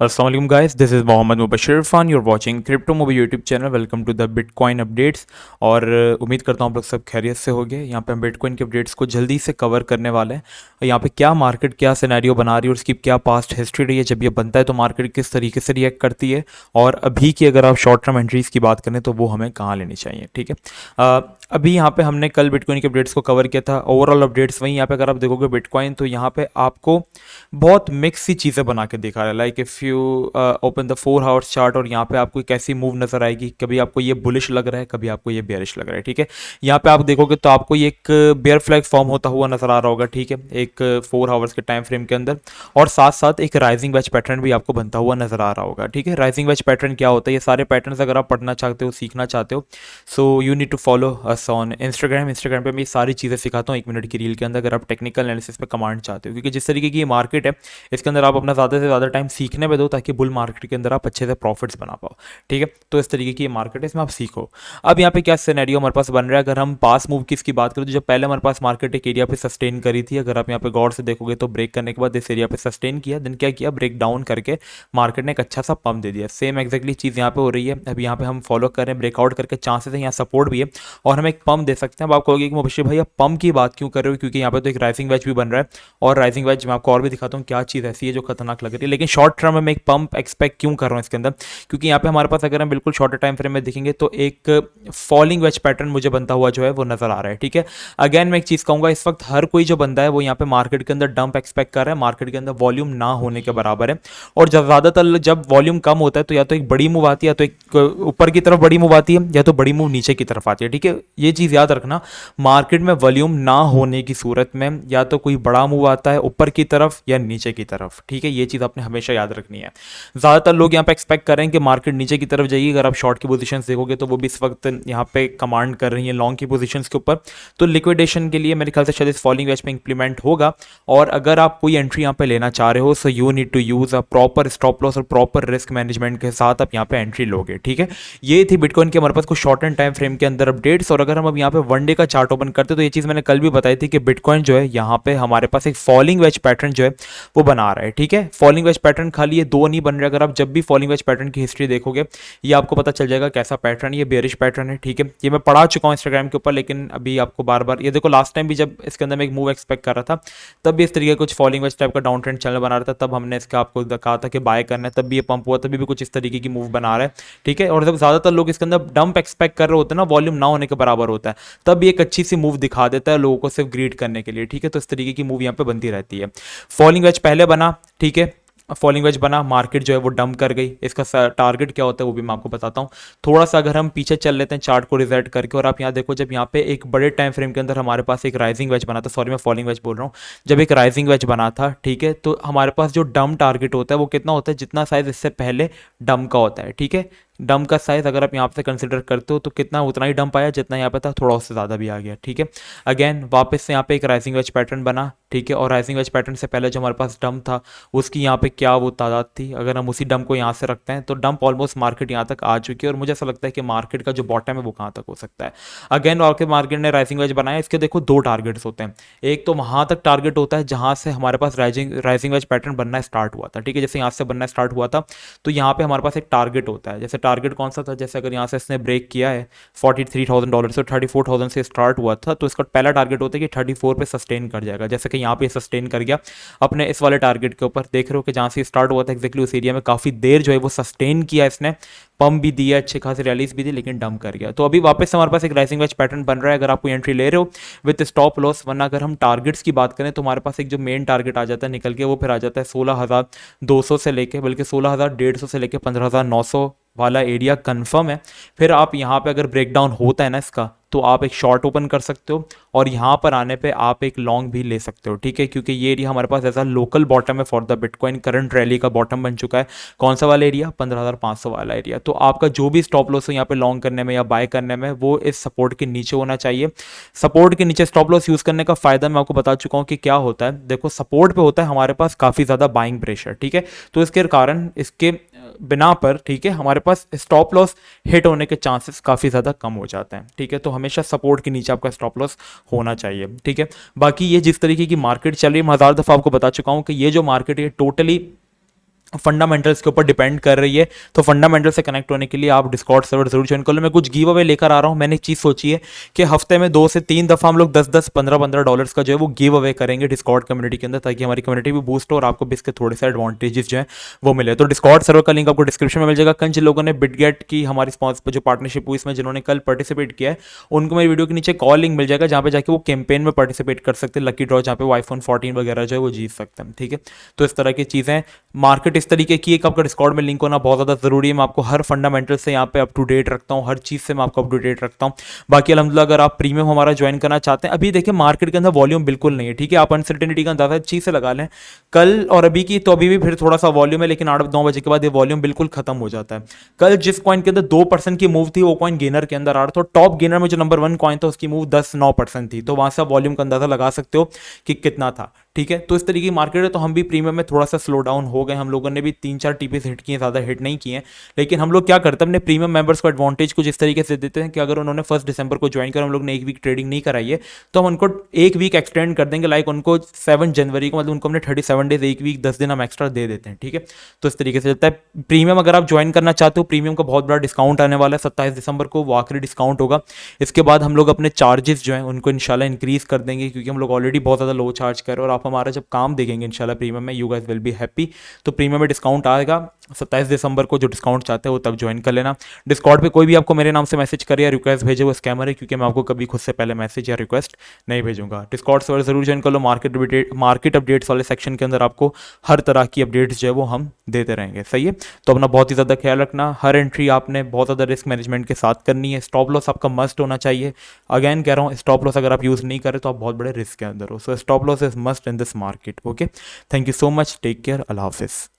अस्सलाम वालेकुम guys, this is Mohammad Mubashir Irfan. You are watching crypto movie YouTube channel. Welcome to the bitcoin updates. और उम्मीद करता हूँ आप लोग सब खैरियत से होंगे। यहाँ पे हम बिटकॉइन के अपडेट्स को जल्दी से कवर करने वाले हैं। यहाँ पे क्या मार्केट क्या सिनेरियो बना रही है और उसकी क्या पास्ट हिस्ट्री रही है, जब ये बनता है तो मार्केट किस तरीके से रिएक्ट करती है, और अभी की अगर आप शॉर्ट टर्म एंट्रीज़ की बात करें तो वो हमें कहाँ लेनी चाहिए। ठीक है, अभी यहाँ पे हमने कल बिटकॉइन के अपडेट्स को कवर किया था, ओवरऑल अपडेट्स वहीं। यहाँ पे अगर आप देखोगे बिटकॉइन, तो यहाँ पे आपको बहुत मिक्स सी चीज़ें बना के दिखा रहा है। Like if you open the 4 hours chart, और यहाँ पे आपको एक ऐसी मूव नजर आएगी, कभी आपको ये बुलिश लग रहा है, कभी आपको ये बेयरिश लग रहा है। ठीक है, यहाँ पे आप देखोगे तो आपको ये एक बेयर फ्लैग फॉर्म होता हुआ नजर आ रहा होगा। ठीक है, एक 4 आवर्स के टाइम फ्रेम के अंदर, और साथ साथ एक राइजिंग वेज पैटर्न भी आपको बनता हुआ नजर आ रहा होगा। ठीक है, राइजिंग वेज पैटर्न क्या होता है, ये सारे पैटर्न्स अगर आप पढ़ना चाहते हो, सीखना चाहते हो, so you need to follow us on Instagram पे मैं ये सारी चीज़ें सिखाता हूँ 1 मिनट की रील के अंदर, अगर आप टेक्निकल एनालिसिस पे कमांड चाहते हो। क्योंकि जिस तरीके की ये मार्केट है, इसके अंदर आप अपना ज़्यादा से ज़्यादा टाइम सीखने में दो, ताकि बुल मार्केट के अंदर आप अच्छे से प्रॉफिट्स बना पाओ। ठीक है, तो इस तरीके की ये मार्केट है, इसमें आप सीखो। अब यहाँ पे क्या सिनेरियो हमारे पास बन रहा है, अगर हम पास मूव की इसकी बात करें, तो जब पहले हमारे पास मार्केट एक एरिया पे सस्टेन करी थी, अगर आप यहाँ पे गौर से देखोगे तो ब्रेक करने के बाद इस एरिया पे सस्टेन किया, देन क्या किया, ब्रेक डाउन करके मार्केट ने एक अच्छा सा पंप दे दिया। सेम एक्जैक्टली चीज़ यहाँ पे हो रही है। अब यहाँ पे हम फॉलो कर रहे हैं, ब्रेकआउट करके चांसेस है, यहाँ सपोर्ट भी है और हम एक पंप दे सकते हैं। अब आप कहोगे कि मुबशिर भाई आप पंप की बात क्यों कर रहे हो, क्योंकि यहाँ पे तो एक राइजिंग वेज भी बन रहा है, और राइजिंग वेज मैं आपको और भी दिखाता हूँ क्या चीज़ ऐसी है जो खतरनाक लग रही है। लेकिन शॉर्ट टर्म में मैं एक पंप एक्सपेक्ट क्यों कर रहा हूँ इसके अंदर, क्योंकि यहाँ पे हमारे पास अगर हम बिल्कुल शॉर्टर टाइम फ्रेम में देखेंगे तो एक फॉलिंग वेज पैटर्न मुझे बनता हुआ जो है वो नजर आ रहा है। ठीक है, अगेन मैं एक चीज़ कहूँगा, इस वक्त हर कोई जो बंदा है वो यहाँ पे मार्केट के अंदर डंप एक्सपेक्ट कर रहा है, मार्केट के अंदर वॉल्यूम ना होने के बराबर है। और जब ज़्यादातर जब वॉल्यूम कम होता है तो या तो एक बड़ी मूव आती है, या तो एक ऊपर की तरफ बड़ी मूव आती है, या तो बड़ी मूव नीचे की तरफ आती है। ठीक है, ये चीज़ याद रखना, मार्केट में वॉल्यूम ना होने की सूरत में या तो कोई बड़ा मूव आता है ऊपर की तरफ या नीचे की तरफ। ठीक है, ये चीज़ आपने हमेशा याद रखनी है। ज़्यादातर लोग यहाँ पे एक्सपेक्ट कर रहे हैं कि मार्केट नीचे की तरफ जाएगी। अगर आप शॉर्ट की पोजीशंस देखोगे तो वो भी इस वक्त यहाँ पे कमांड कर रही है लॉन्ग की पोजीशंस के ऊपर, तो लिक्विडेशन के लिए मेरे ख्याल से शायद इस फॉलिंग वेज पे इंप्लीमेंट होगा। और अगर आप कोई एंट्री यहाँ पे लेना चाह रहे हो, so you need to use a proper stop loss और प्रॉपर रिस्क मैनेजमेंट के साथ आप यहाँ पे एंट्री लोगे। ठीक है, ये थी बिटकॉइन के हमारे पास कुछ शॉर्ट एंड टाइम फ्रेम के अंदर अपडेट्स। और अगर हम अब यहाँ पे वन डे का चार्ट ओपन करते तो ये चीज़ मैंने कल भी बताई थी कि बिटकॉइन जो है यहाँ पे हमारे पास एक फॉलिंग वेज पैटर्न जो है वो बना रहा है। ठीक है, फॉलिंग वेज पैटर्न खाली ये दो नहीं बन रहा, अगर आप जब भी फॉलिंग वेज पैटर्न की हिस्ट्री देखोगे ये आपको पता चल जाएगा कैसा पैटर्न, ये बेरिश पैटर्न है। ठीक है, ये मैं पढ़ा चुका हूँ इंस्टाग्राम के ऊपर, लेकिन अभी आपको बार बार ये देखो, लास्ट टाइम भी जब इसके अंदर मैं एक मूव एक्सपेक्ट कर रहा था, तब भी इस तरीके कुछ फॉलिंग वेज टाइप का डाउन ट्रेंड चैनल बना रहा था, तब हमने इसका आपको कहा था कि बाय करना है, तब भी ये पंप हुआ, तभी भी कुछ इस तरीके की मूव बना रहा है। ठीक है, और जब ज़्यादातर लोग इसके अंदर डंप एक्सपेक्ट कर रहे होते हैं ना, वॉल्यूम ना होने के बराबर होता है, तब ये एक अच्छी सी मूव दिखा देता है लोगों को सिर्फ ग्रीड करने के लिए। ठीक है, तो इस तरीके की मूव यहाँ पे बनती रहती है। फॉलिंग वेज पहले बना, ठीक है, फॉलिंग वेज बना, मार्केट जो है वो डंप कर गई। इसका टारगेट क्या होता है वो भी मैं आपको बताता हूँ। थोड़ा सा अगर हम पीछे चल लेते हैं चार्ट को रिजल्ट करके, और आप यहाँ देखो, जब यहाँ पे एक बड़े टाइम फ्रेम के अंदर हमारे पास एक राइजिंग वेज बना था, सॉरी मैं फॉलिंग वेज बोल रहा हूँ, जब एक राइजिंग वेज बना था, ठीक है, तो हमारे पास जो डंप टारगेट होता है वो कितना होता है, जितना साइज इससे पहले डंप का होता है। ठीक है, डंप का साइज अगर आप यहाँ पे कंसिडर करते हो तो कितना, उतना ही डंप आया जितना यहाँ पे था, थोड़ा उससे ज़्यादा भी आ गया। ठीक है, अगेन वापस से यहाँ पे एक राइजिंग वेज पैटर्न बना। ठीक है, और राइजिंग वेज पैटर्न से पहले जो हमारे पास डंप था उसकी यहाँ पे क्या वो तादाद थी, अगर हम उसी डंप को यहाँ से रखते हैं तो डंप ऑलमोस्ट मार्केट यहाँ तक आ चुकी है, और मुझे ऐसा लगता है कि मार्केट का जो बॉटम है वो कहाँ तक हो सकता है। अगेन और मार्केट ने राइजिंग वेज बनाया, इसके देखो दो टारगेट्स होते हैं। एक तो वहाँ तक टारगेट होता है जहाँ से हमारे पास राइजिंग वेज पैटर्न बनना स्टार्ट हुआ था। ठीक है, जैसे यहाँ से बनना स्टार्ट हुआ था तो यहाँ पे हमारे पास एक टारगेट होता है। जैसे टारगेट कौन सा था, जैसे अगर यहाँ से इसने ब्रेक किया है $43,000 से, 34,000 से स्टार्ट हुआ था, तो इसका पहला टारगेट होता है कि 34 पे सस्टेन कर जाएगा। जैसे कि यहाँ पे सस्टेन कर गया अपने इस वाले टारगेट के ऊपर, देख रहे हो कि जहाँ से स्टार्ट हुआ था एग्जैक्टली उस एरिया में काफ़ी देर जो है वो सस्टेन किया इसने, पंप भी दिया, अच्छे खासे रैलीज भी दी, लेकिन डंप कर गया। तो अभी वापस हमारे पास एक राइजिंग वेज पैटर्न बन रहा है, अगर आप कोई एंट्री ले रहे हो विद स्टॉप लॉस। वरना अगर हम टारगेट्स की बात करें तो हमारे पास एक जो मेन टारगेट आ जाता है निकल के, वो फिर आ जाता है 16,200 से लेके, बल्कि 16,150 से लेके 15,900 वाला एरिया कंफर्म है। फिर आप यहाँ पे अगर ब्रेकडाउन होता है ना इसका, तो आप एक शॉर्ट ओपन कर सकते हो, और यहाँ पर आने पे आप एक लॉन्ग भी ले सकते हो। ठीक है, क्योंकि ये एरिया हमारे पास ऐसा लोकल बॉटम है for the bitcoin, current rally का बॉटम बन चुका है। कौन सा वाला एरिया, 15,500 वाला एरिया। तो आपका जो भी स्टॉप लॉस है यहाँ पे लॉन्ग करने में या बाय करने में, वो इस सपोर्ट के नीचे होना चाहिए। सपोर्ट के नीचे स्टॉप लॉस यूज़ करने का फायदा मैं आपको बता चुका हूँ कि क्या होता है। देखो, सपोर्ट पे होता है हमारे पास काफ़ी ज़्यादा बाइंग प्रेशर। ठीक है, तो इसके कारण इसके बिना पर, ठीक है, हमारे पास स्टॉप लॉस हिट होने के चांसेस काफ़ी ज़्यादा कम हो जाते हैं। ठीक है, तो हमेशा सपोर्ट के नीचे आपका स्टॉप लॉस होना चाहिए। ठीक है, बाकी ये जिस तरीके की मार्केट चल रही है, मैं हज़ार दफ़ा आपको बता चुका हूँ कि ये जो मार्केट है टोटली फंडामेंटल्स के ऊपर डिपेंड कर रही है। तो फंडामेंटल से कनेक्ट होने के लिए आप डिस्कॉर्ड सर्वर जरूर ज्वाइन कर लो। मैं कुछ गिव अवे लेकर आ रहा हूँ। मैंने एक चीज़ सोची है कि हफ्ते में 2 से 3 दफ़ा हम लोग 10-10, 15-15 डॉलर्स का जो है वो गिव अवे करेंगे डिस्कॉर्ड कम्युनिटी के अंदर, ताकि हमारी कम्युनिटी भी बूस्ट हो और आपको भी इसके थोड़े से एडवांटेजेस जो है वो मिले। तो डिस्कॉर्ड सर्वर का लिंक आपको डिस्क्रिप्शन में मिल जाएगा। कल जिन लोगों ने बिटगेट की हमारी स्पॉन्स पर जो पार्टनरशिप हुई इसमें जिन्होंने कल पार्टिसिपेट किया है, उनको मेरी वीडियो के नीचे कॉल लिंक मिल जाएगा, जहाँ पे जाके वो कैंपेन में पार्टिसिपेट कर सकते हैं, लकी ड्रॉ जहाँ पे वो iPhone 14 वगैरह जो है वो जीत सकते हैं। ठीक है, तो इस तरह की चीज़ें, मार्केट इस तरीके की एक, आपका डिस्कॉर्ड में लिंक होना बहुत ज़्यादा ज़रूरी है। मैं आपको हर फंडामेंटल से यहाँ पे अप टू डेट रखता हूँ, हर चीज़ से मैं आपको अप टू डेट रखता हूँ। बाकी अल्हम्दुलिल्लाह अगर आप प्रीमियम हमारा ज्वाइन करना चाहते हैं, अभी देखिए मार्केट के अंदर वॉल्यूम बिल्कुल नहीं है। ठीक है, आप अनसर्टेनिटी का अंदाजा चीज़ से लगा लें, कल और अभी की तो अभी भी फिर थोड़ा सा वॉल्यूम है, लेकिन 8-9 बजे के बाद ये वॉल्यूम बिल्कुल खत्म हो जाता है। कल जिस कॉइन के अंदर 2% की मूव थी वो कॉइन गेनर के अंदर आ रहा था। टॉप गेनर में जो नंबर 1 कॉइन था उसकी मूव 10-9% थी। तो वहां से आप वॉल्यूम का अंदाजा लगा सकते हो कि कितना था। ठीक है, तो इस तरीके की मार्केट है। तो हम भी प्रीमियम में थोड़ा सा स्लो डाउन हो गए, हम लोगों ने भी 3-4 टीपीस हिट किए, ज़्यादा हिट नहीं किए। लेकिन हम लोग क्या करते हैं, अपने प्रीमियम मेंबर्स को एडवांटेज कुछ इस तरीके से देते हैं कि अगर उन्होंने 1 दिसंबर को ज्वाइन कर, हम लोग ने 1 वीक ट्रेडिंग नहीं कराई है, तो हम उनको 1 वीक एक्सटेंड कर देंगे। लाइक उनको 7 जनवरी को, मतलब उनको हमने 37 डेज, 1 वीक 10 दिन हम एक्स्ट्रा दे देते हैं। ठीक है, तो इस तरीके से चलता है प्रीमियम। अगर आप ज्वाइन करना चाहते हो, प्रीमियम का बहुत बड़ा डिस्काउंट आने वाला है 27 दिसंबर को, वो आखिरी डिस्काउंट होगा। इसके बाद हम लोग अपने चार्जेस जो हैं उनको इंशाल्लाह इंक्रीज कर देंगे, क्योंकि हम लोग ऑलरेडी बहुत ज़्यादा लो चार्ज कर रहे हैं। और आप हमारा जब काम देखेंगे इंशाल्लाह प्रीमियम में, you guys will be happy. तो प्रीमियम में डिस्काउंट आएगा 27 दिसंबर को। जो डिस्काउंट चाहते हो वो तब ज्वाइन कर लेना। डिस्कॉर्ड पे कोई भी आपको मेरे नाम से मैसेज करे या रिक्वेस्ट भेजे वो स्कैमर है, क्योंकि मैं आपको कभी खुद से पहले मैसेज या रिक्वेस्ट नहीं भेजूंगा। डिस्कॉर्ड सर्वर जरूर ज्वाइन कर लो। मार्केट अपडेट्स वाले सेक्शन के अंदर आपको हर तरह की अपडेट्स जो है वो हम देते रहेंगे। सही है, तो अपना बहुत ही ज़्यादा ख्याल रखना। हर एंट्री आपने बहुत ज़्यादा रिस्क मैनेजमेंट के साथ करनी है। स्टॉप लॉस आपका मस्ट होना चाहिए। अगेन कह रहा हूँ, स्टॉप लॉस अगर आप यूज़ नहीं करें तो आप बहुत बड़े रिस्क के अंदर हो। So stop loss is must in this market. Okay, thank you so much, take care, अल्लाह हाफिज़।